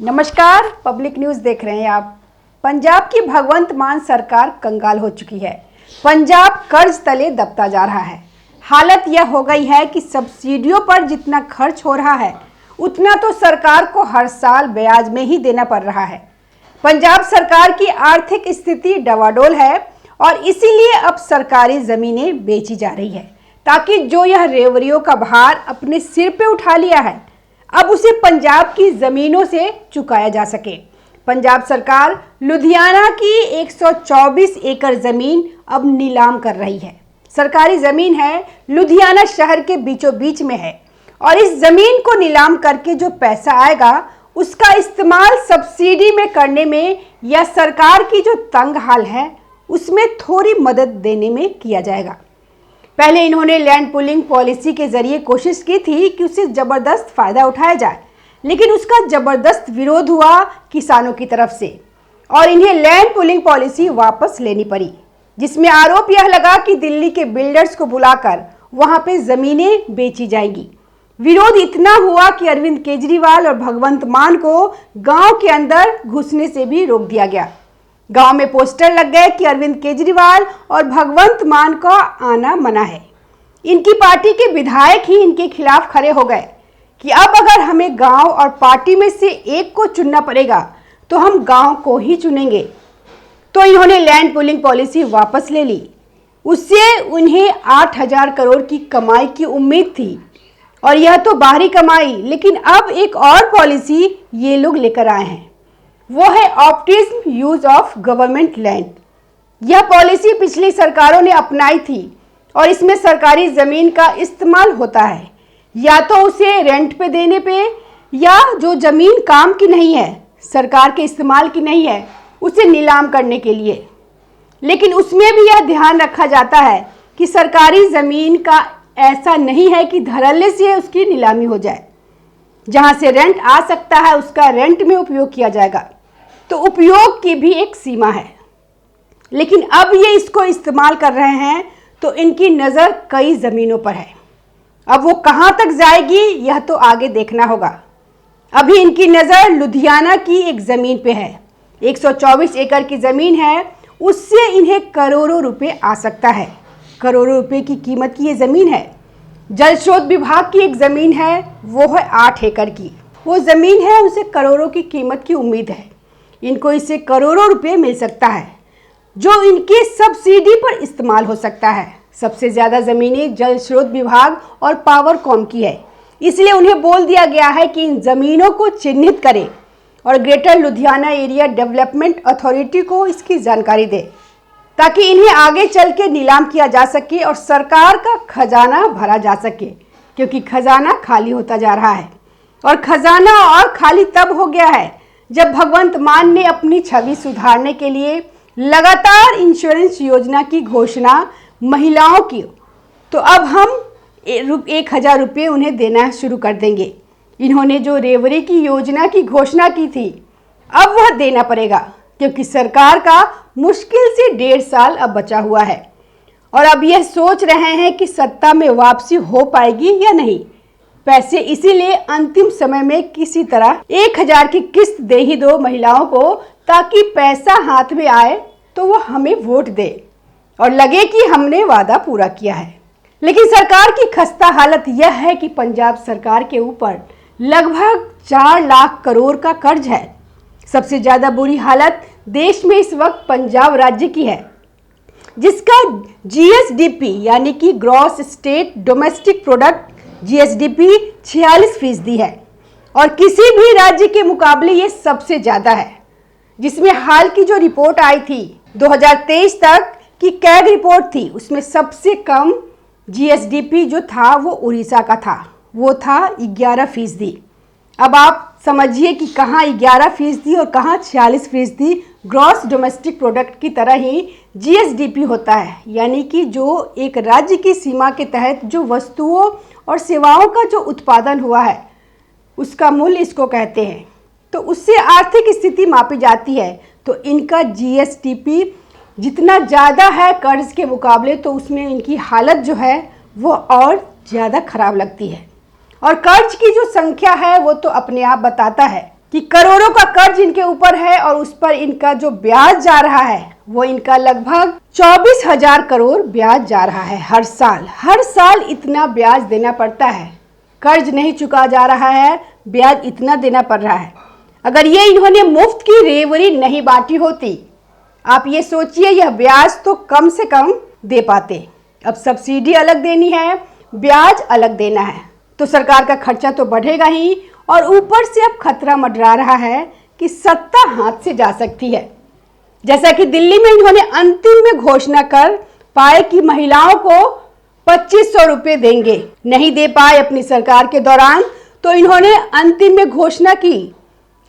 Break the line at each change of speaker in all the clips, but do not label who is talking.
नमस्कार, public news देख रहे हैं आप। पंजाब की भगवंत मान सरकार कंगाल हो चुकी है। पंजाब कर्ज तले दबता जा रहा है। हालत यह हो गई है कि सब्सिडियों पर जितना खर्च हो रहा है उतना तो सरकार को हर साल ब्याज में ही देना पड़ रहा है। पंजाब सरकार की आर्थिक स्थिति डवाडोल है और इसीलिए अब सरकारी ज़मीनें बेची जा रही है ताकि जो यह रेवड़ियों का भार अपने सिर पे उठा लिया है अब उसे पंजाब की ज़मीनों से चुकाया जा सके। पंजाब सरकार लुधियाना की 124 एकड़ ज़मीन अब नीलाम कर रही है। सरकारी ज़मीन है, लुधियाना शहर के बीचों बीच में है और इस ज़मीन को नीलाम करके जो पैसा आएगा उसका इस्तेमाल सब्सिडी में करने में या सरकार की जो तंग हाल है उसमें थोड़ी मदद देने में किया जाएगा। पहले इन्होंने लैंड पूलिंग पॉलिसी के जरिए कोशिश की थी कि उससे ज़बरदस्त फ़ायदा उठाया जाए, लेकिन उसका ज़बरदस्त विरोध हुआ किसानों की तरफ से और इन्हें लैंड पूलिंग पॉलिसी वापस लेनी पड़ी, जिसमें आरोप यह लगा कि दिल्ली के बिल्डर्स को बुलाकर वहां पे ज़मीनें बेची जाएंगी। विरोध इतना हुआ कि अरविंद केजरीवाल और भगवंत मान को गाँव के अंदर घुसने से भी रोक दिया गया। गांव में पोस्टर लग गए कि अरविंद केजरीवाल और भगवंत मान का आना मना है। इनकी पार्टी के विधायक ही इनके खिलाफ खड़े हो गए कि अब अगर हमें गांव और पार्टी में से एक को चुनना पड़ेगा तो हम गांव को ही चुनेंगे। तो इन्होंने लैंड पूलिंग पॉलिसी वापस ले ली। उससे उन्हें 8,000 करोड़ की कमाई की उम्मीद थी और यह तो बाहरी कमाई, लेकिन अब एक और पॉलिसी ये लोग लेकर आए हैं, वो है ऑप्टिज्म यूज ऑफ गवर्नमेंट लैंड। यह पॉलिसी पिछली सरकारों ने अपनाई थी और इसमें सरकारी ज़मीन का इस्तेमाल होता है या तो उसे रेंट पे देने पे या जो ज़मीन काम की नहीं है, सरकार के इस्तेमाल की नहीं है, उसे नीलाम करने के लिए। लेकिन उसमें भी यह ध्यान रखा जाता है कि सरकारी ज़मीन का ऐसा नहीं है कि धड़ल्ले से उसकी नीलामी हो जाए। जहाँ से रेंट आ सकता है उसका रेंट में उपयोग किया जाएगा। तो उपयोग की भी एक सीमा है, लेकिन अब ये इसको इस्तेमाल कर रहे हैं तो इनकी नज़र कई ज़मीनों पर है। अब वो कहाँ तक जाएगी यह तो आगे देखना होगा। अभी इनकी नज़र लुधियाना की एक ज़मीन पे है। 124 एकड़ की ज़मीन है, उससे इन्हें करोड़ों रुपए आ सकता है। करोड़ों रुपए की कीमत की ये ज़मीन है। जल स्रोत विभाग की एक ज़मीन है, वो है 8 एकड़ की। वो ज़मीन है, उसे करोड़ों की कीमत की उम्मीद है। इनको इससे करोड़ों रुपए मिल सकता है जो इनके सब्सिडी पर इस्तेमाल हो सकता है। सबसे ज़्यादा ज़मीनें जल स्रोत विभाग और पावर कॉम की है, इसलिए उन्हें बोल दिया गया है कि इन ज़मीनों को चिन्हित करें और greater Ludhiana area development authority को इसकी जानकारी दे ताकि इन्हें आगे चल के नीलाम किया जा सके और सरकार का खजाना भरा जा सके, क्योंकि खजाना खाली होता जा रहा है। और खजाना और खाली तब हो गया है जब भगवंत मान ने अपनी छवि सुधारने के लिए लगातार इंश्योरेंस योजना की घोषणा महिलाओं की, तो अब हम 1,000 रुपये उन्हें देना शुरू कर देंगे। इन्होंने जो रेवड़ी की योजना की घोषणा की थी अब वह देना पड़ेगा, क्योंकि सरकार का मुश्किल से 1.5 साल अब बचा हुआ है और अब यह सोच रहे हैं कि सत्ता में वापसी हो पाएगी या नहीं। पैसे इसीलिए अंतिम समय में किसी तरह 1,000 की किस्त दे ही दो महिलाओं को, ताकि पैसा हाथ में आए तो वो हमें वोट दे और लगे कि हमने वादा पूरा किया है। लेकिन सरकार की खस्ता हालत यह है कि पंजाब सरकार के ऊपर लगभग 4 लाख करोड़ का कर्ज है। सबसे ज़्यादा बुरी हालत देश में इस वक्त पंजाब राज्य की है, जिसका GSDP यानी कि gross state domestic product GSDP 46% है और किसी भी राज्य के मुकाबले ये सबसे ज़्यादा है। जिसमें हाल की जो रिपोर्ट आई थी 2023 तक की कैग रिपोर्ट थी, उसमें सबसे कम GSDP जो था वो उड़ीसा का था, वो था 11%। अब आप समझिए कि कहाँ 11% और कहाँ 46%। ग्रॉस डोमेस्टिक प्रोडक्ट की तरह ही GSDP होता है, यानी कि जो एक राज्य की सीमा के तहत जो वस्तुओं और सेवाओं का जो उत्पादन हुआ है उसका मूल्य इसको कहते हैं। तो उससे आर्थिक स्थिति मापी जाती है। तो इनका GSDP जितना ज़्यादा है कर्ज के मुकाबले, तो उसमें इनकी हालत जो है वो और ज़्यादा खराब लगती है। और कर्ज की जो संख्या है वो तो अपने आप बताता है कि करोड़ों का कर्ज इनके ऊपर है और उस पर इनका जो ब्याज जा रहा है वो इनका लगभग 24,000 करोड़ ब्याज जा रहा है हर साल इतना ब्याज देना पड़ता है। कर्ज नहीं चुका जा रहा है, ब्याज इतना देना पड़ रहा है। अगर ये इन्होंने मुफ्त की रेवड़ी नहीं बांटी होती, आप ये सोचिए, यह ब्याज तो कम से कम दे पाते। अब सब्सिडी अलग देनी है, ब्याज अलग देना है, तो सरकार का खर्चा तो बढ़ेगा ही, और ऊपर से अब खतरा मंडरा रहा है कि सत्ता हाथ से जा सकती है। जैसा कि दिल्ली में इन्होंने अंतिम में घोषणा कर पाए कि महिलाओं को 2500 रुपये देंगे, नहीं दे पाए अपनी सरकार के दौरान, तो इन्होंने अंतिम में घोषणा की।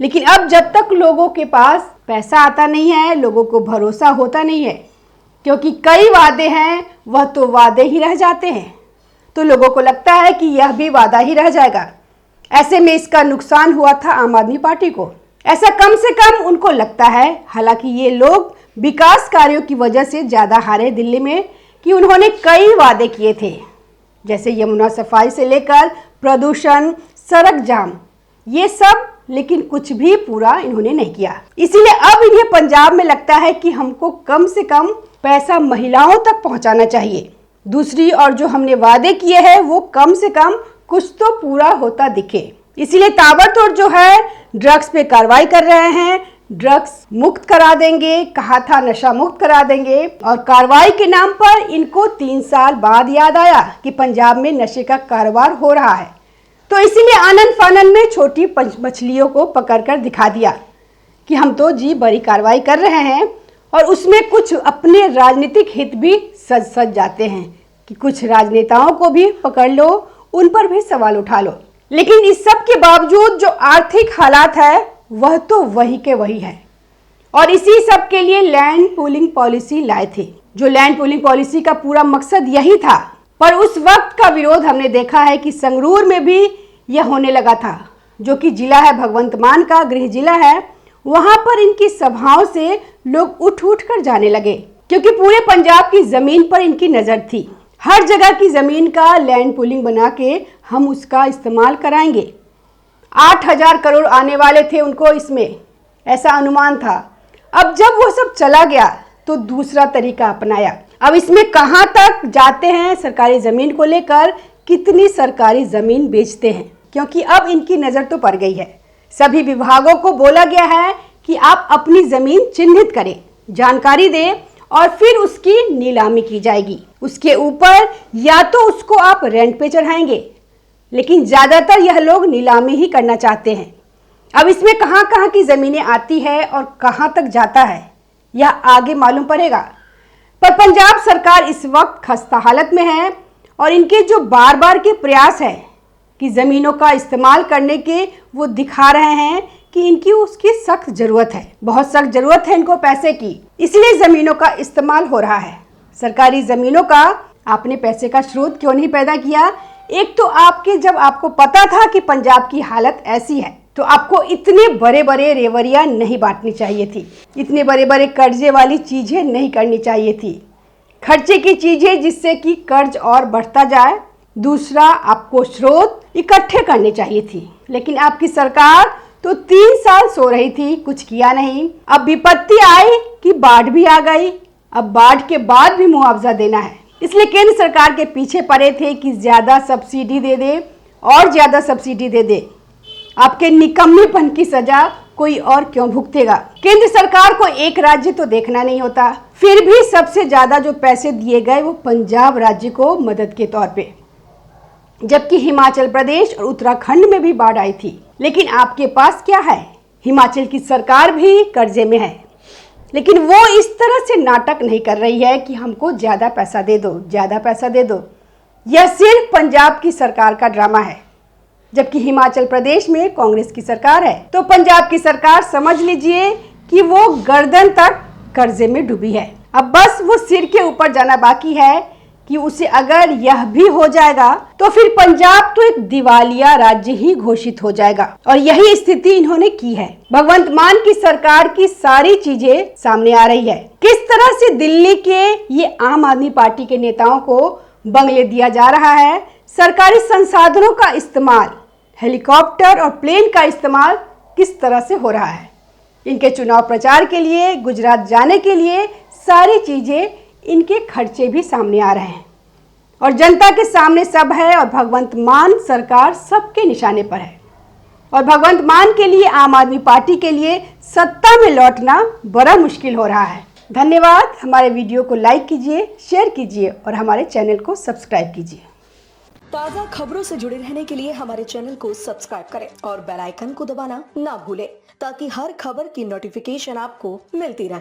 लेकिन अब जब तक लोगों के पास पैसा आता नहीं है, लोगों को भरोसा होता नहीं है, क्योंकि कई वादे हैं वह तो वादे ही रह जाते हैं, तो लोगों को लगता है कि यह भी वादा ही रह जाएगा। ऐसे में इसका नुकसान हुआ था आम आदमी पार्टी को, ऐसा कम से कम उनको लगता है। हालांकि ये लोग विकास कार्यों की वजह से ज़्यादा हारे दिल्ली में कि उन्होंने कई वादे किए थे, जैसे यमुना सफाई से लेकर प्रदूषण, सड़क जाम, ये सब, लेकिन कुछ भी पूरा इन्होंने नहीं किया। इसीलिए अब इन्हें पंजाब में लगता है कि हमको कम से कम पैसा महिलाओं तक पहुंचाना चाहिए। दूसरी और जो हमने वादे किए हैं वो कम से कम कुछ तो पूरा होता दिखे। इसीलिए ताबड़तोड़ जो है ड्रग्स पे कार्रवाई कर रहे हैं, ड्रग्स मुक्त करा देंगे, कहा था नशा मुक्त करा देंगे, और कार्रवाई के नाम पर इनको 3 साल बाद याद आया कि पंजाब में नशे का कारोबार हो रहा है, तो इसीलिए आनंद फानंद में छोटी मछलियों को पकड़कर दिखा दिया कि हम तो जी बड़ी कार्रवाई कर रहे हैं, और उसमें कुछ अपने राजनीतिक हित भी सज जाते हैं कि कुछ राजनेताओं को भी पकड़ लो, उन पर भी सवाल उठा लो। लेकिन इस सब के बावजूद जो आर्थिक हालात है वह तो वही के वही है, और इसी सब के लिए लैंड पूलिंग पॉलिसी लाए थे। जो लैंड पूलिंग पॉलिसी का पूरा मकसद यही था, पर उस वक्त का विरोध हमने देखा है कि संगरूर में भी यह होने लगा था, जो कि जिला है भगवंत मान का, गृह जिला है। वहां पर इनकी सभाओं से लोग उठ कर जाने लगे, क्योंकि पूरे पंजाब की जमीन पर इनकी नजर थी। हर जगह की जमीन का लैंड पूलिंग बना के हम उसका इस्तेमाल कराएंगे। 8,000 करोड़ आने वाले थे उनको इसमें, ऐसा अनुमान था। अब जब वो सब चला गया तो दूसरा तरीका अपनाया। अब इसमें कहां तक जाते हैं सरकारी जमीन को लेकर, कितनी सरकारी जमीन बेचते हैं, क्योंकि अब इनकी नजर तो पड़ गई है। सभी विभागों को बोला गया है कि आप अपनी जमीन चिन्हित करें, जानकारी दें, और फिर उसकी नीलामी की जाएगी। उसके ऊपर या तो उसको आप रेंट पे चढ़ाएंगे, लेकिन ज्यादातर यह लोग नीलामी ही करना चाहते हैं। अब इसमें कहां कहां की जमीनें आती है और कहां तक जाता है यह आगे मालूम पड़ेगा। पर पंजाब सरकार इस वक्त खस्ता हालत में है, और इनके जो बार बार के प्रयास है कि जमीनों का इस्तेमाल करने के, वो दिखा रहे हैं कि इनकी उसकी सख्त जरूरत है, बहुत सख्त जरूरत है इनको पैसे की, इसलिए जमीनों का इस्तेमाल हो रहा है। सरकारी जमीनों का आपने पैसे का स्रोत क्यों नहीं पैदा किया? एक तो जब आपको पता था कि पंजाब की हालत ऐसी है, तो आपको इतने बड़े बड़े रेवड़ियां नहीं बांटनी चाहिए थी, इतने बड़े बड़े कर्जे वाली चीजें नहीं करनी चाहिए थी, खर्चे की चीजें जिससे कि कर्ज और बढ़ता जाए। दूसरा, आपको स्रोत इकट्ठे करने चाहिए थी, लेकिन आपकी सरकार तो 3 साल सो रही थी, कुछ किया नहीं। अब विपत्ति आई कि बाढ़ भी आ गई, अब बाढ़ के बाद भी मुआवजा देना है, इसलिए केंद्र सरकार के पीछे पड़े थे कि ज्यादा सब्सिडी दे दे और ज्यादा सब्सिडी दे दे। आपके निकम्मेपन की सजा कोई और क्यों भुगतेगा? केंद्र सरकार को एक राज्य तो देखना नहीं होता, फिर भी सबसे ज्यादा जो पैसे दिए गए वो पंजाब राज्य को मदद के तौर पे, जबकि हिमाचल प्रदेश और उत्तराखंड में भी बाढ़ आई थी। लेकिन आपके पास क्या है? हिमाचल की सरकार भी कर्जे में है, लेकिन वो इस तरह से नाटक नहीं कर रही है कि हमको ज्यादा पैसा दे दो, ज्यादा पैसा दे दो। यह सिर्फ पंजाब की सरकार का ड्रामा है, जबकि हिमाचल प्रदेश में कांग्रेस की सरकार है। तो पंजाब की सरकार समझ लीजिए कि वो गर्दन तक कर्जे में डूबी है। अब बस वो सिर के ऊपर जाना बाकी है कि उसे अगर यह भी हो जाएगा तो फिर पंजाब तो एक दिवालिया राज्य ही घोषित हो जाएगा, और यही स्थिति इन्होंने की है। भगवंत मान की सरकार की सारी चीजें सामने आ रही है। किस तरह से दिल्ली के ये आम आदमी पार्टी के नेताओं को बंगले दिया जा रहा है, सरकारी संसाधनों का इस्तेमाल, हेलीकॉप्टर और प्लेन का इस्तेमाल किस तरह से हो रहा है। इनके चुनाव प्रचार के लिए गुजरात जाने के लिए सारी चीज़ें, इनके खर्चे भी सामने आ रहे हैं और जनता के सामने सब है और भगवंत मान सरकार सबके निशाने पर है। और भगवंत मान के लिए आम आदमी पार्टी के लिए सत्ता में लौटना बड़ा मुश्किल हो रहा है। धन्यवाद। हमारे वीडियो को लाइक कीजिए, शेयर कीजिए और हमारे चैनल को सब्सक्राइब कीजिए।
ताज़ा खबरों से जुड़े रहने के लिए हमारे चैनल को सब्सक्राइब करें और बेल आइकन को दबाना ना भूलें ताकि हर खबर की नोटिफिकेशन आपको मिलती रहे।